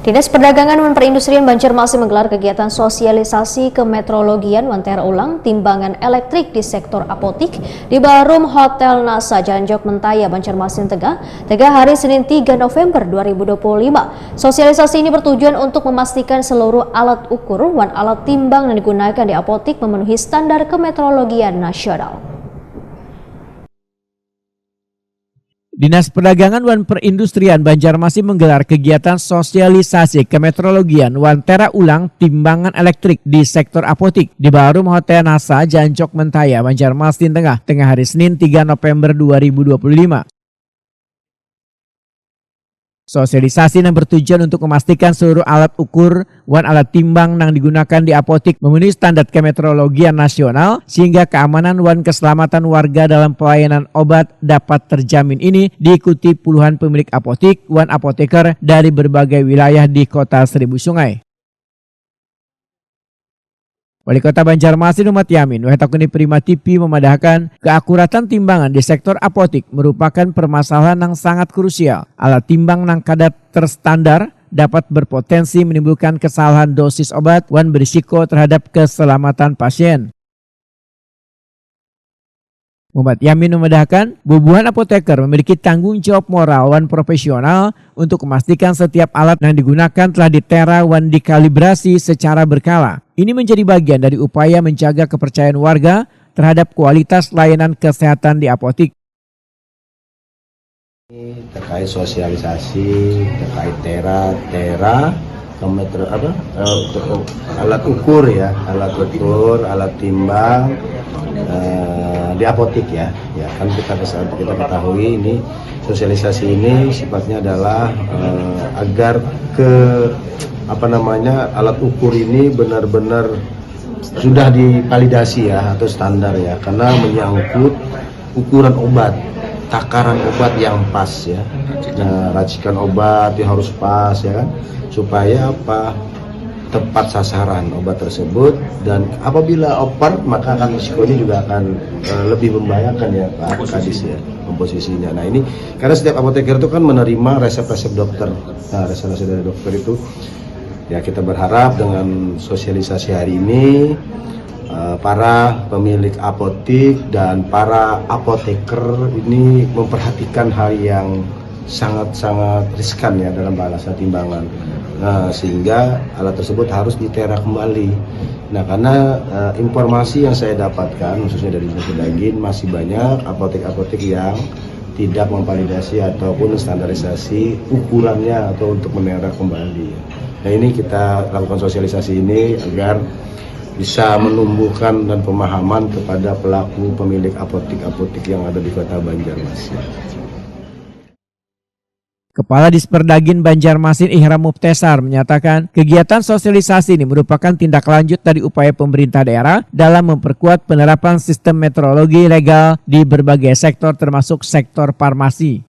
Dinas Perdagangan dan Perindustrian Banjarmasin menggelar kegiatan sosialisasi kemetrologian Wantera Ulang timbangan elektrik di sektor apotik di Ballroom Hotel NASA Jalan Jok Mentaya, Banjarmasin, Tegah hari Senin 3 November 2025. Sosialisasi ini bertujuan untuk memastikan seluruh alat ukur dan alat timbang yang digunakan di apotik memenuhi standar kemetrologian nasional. Dinas Perdagangan dan Perindustrian Banjarmasin menggelar kegiatan sosialisasi kemetrologian Wantera Ulang timbangan elektrik di sektor apotik di Ballroom Hotel NASA Jalan Jok Mentaya, Banjarmasin, Tengah hari Senin 3 November 2025. Sosialisasi yang bertujuan untuk memastikan seluruh alat ukur dan alat timbang yang digunakan di apotik memenuhi standar kemetrologian nasional sehingga keamanan dan keselamatan warga dalam pelayanan obat dapat terjamin. Ini diikuti puluhan pemilik apotik dan apoteker dari berbagai wilayah di Kota Seribu Sungai. Wali Kota Banjarmasin Umat Yamin Wahetakuni Prima TV memadahkan keakuratan timbangan di sektor apotik merupakan permasalahan yang sangat krusial. Alat timbang yang kadar terstandar dapat berpotensi menimbulkan kesalahan dosis obat dan berisiko terhadap keselamatan pasien. Umat Yamin memedahkan bubuhan apoteker memiliki tanggung jawab moral dan profesional untuk memastikan setiap alat yang digunakan telah ditera dan dikalibrasi secara berkala. Ini menjadi bagian dari upaya menjaga kepercayaan warga terhadap kualitas layanan kesehatan di apotik. Terkait sosialisasi, terkait tera alat ukur ya, alat timbang di apotik ya kan kita ketahui ini sosialisasi ini sifatnya adalah agar alat ukur ini benar-benar sudah divalidasi ya atau standar ya, karena menyangkut ukuran obat, takaran obat yang pas ya. Nah, racikan obat yang harus pas ya kan, supaya tepat sasaran obat tersebut, dan apabila over maka akan risikonya juga akan lebih membahayakan ya Pak Kadis ya komposisinya. Nah ini karena setiap apoteker itu kan menerima resep-resep dokter, nah resep-resep dari dokter itu ya kita berharap dengan sosialisasi hari ini para pemilik apotik dan para apoteker ini memperhatikan hal yang sangat-sangat riskan ya dalam balasan timbangan. Nah, sehingga alat tersebut harus ditera kembali. Nah, karena informasi yang saya dapatkan khususnya dari Dinas Perdagangan masih banyak apotek-apotek yang tidak memvalidasi ataupun standarisasi ukurannya atau untuk menera kembali. Nah, ini kita lakukan sosialisasi ini agar bisa menumbuhkan dan pemahaman kepada pelaku pemilik apotek-apotek yang ada di Kota Banjarmasin. Kepala Disperdagin Banjarmasin Ihram Muptesar menyatakan kegiatan sosialisasi ini merupakan tindak lanjut dari upaya pemerintah daerah dalam memperkuat penerapan sistem metrologi legal di berbagai sektor termasuk sektor farmasi.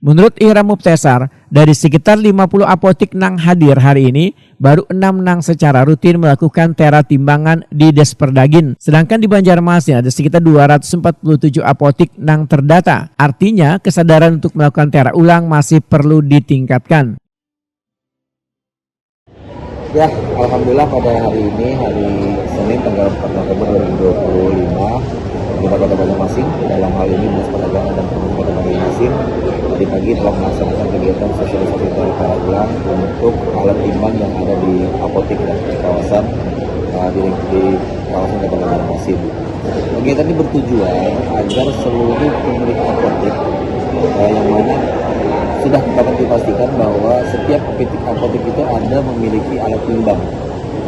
Menurut Ihram Muptesar, dari sekitar 50 apotik nang hadir hari ini, baru 6 nang secara rutin melakukan tera timbangan di Disperdagin. Sedangkan di Banjarmasin ada sekitar 247 apotik nang terdata. Artinya kesadaran untuk melakukan tera ulang masih perlu ditingkatkan. Ya, alhamdulillah pada hari ini, hari Senin tanggal 4 November 2025, Pemerintah Kota Banjarmasin dalam hal ini Dinas Perdagangan dan Perindustrian Kota Banjarmasin tadi pagi telah melaksanakan kegiatan sosialisasi tera ulang untuk alat timbang yang ada di apotik dan di kawasan kawasan Kota Banjarmasin. Kegiatan ini bertujuan agar seluruh pemilik apotik yang mana sudah dapat dipastikan bahwa setiap apotik itu ada memiliki alat timbang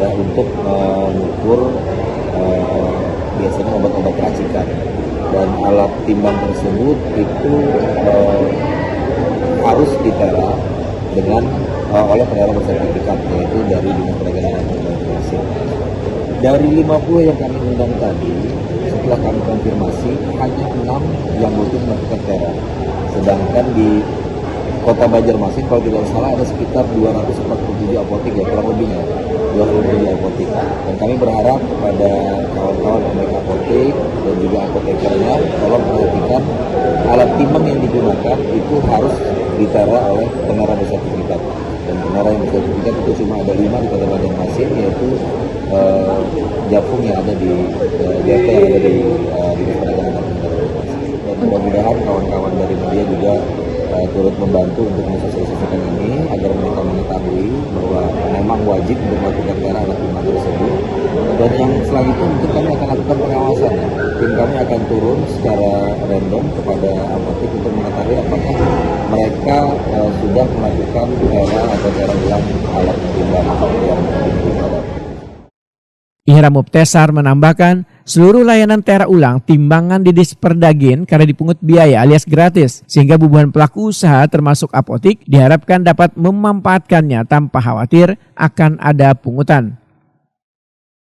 ya, untuk mengukur biasanya obat-obat racikan, dan alat timbang tersebut itu harus ditera dengan oleh penera bersertifikat, yaitu dari Dinas Perdagangan dan Perindustrian. Dari 50 yang kami undang tadi, setelah kami konfirmasi hanya 6 yang rutin melakukan tera, sedangkan di Kota Banjarmasin kalau tidak salah ada sekitar 247 apotek ya, kurang lebihnya 247 apotek. Dan kami berharap kepada kawan-kawan pemilik apotek dan juga apotekernya tolong perhatikan alat timbang yang digunakan itu harus ditera oleh penera bersertifikat. Dan penera yang bersertifikat itu cuma ada 5 di Kota Banjarmasin, yaitu Japung yang ada di JT yang ada di Dinas Perdagangan dan Pengelolaan. Dan mudah-mudahan kawan-kawan dari media juga turut membantu untuk mensosialisasikan ini agar mereka mengetahui bahwa memang wajib untuk melakukan tera alat timbang tersebut. Dan yang selanjutnya itu kami akan lakukan pengawasan. Tim kami akan turun secara random kepada apotek untuk mengetahui apakah mereka sudah melakukan tera atau tera ulang alat timbang yang dimiliki pada. Ihram Mubtesar menambahkan, seluruh layanan tera ulang timbangan di Disperdagin karena dipungut biaya alias gratis, sehingga bubuhan pelaku usaha termasuk apotik diharapkan dapat memanfaatkannya tanpa khawatir akan ada pungutan.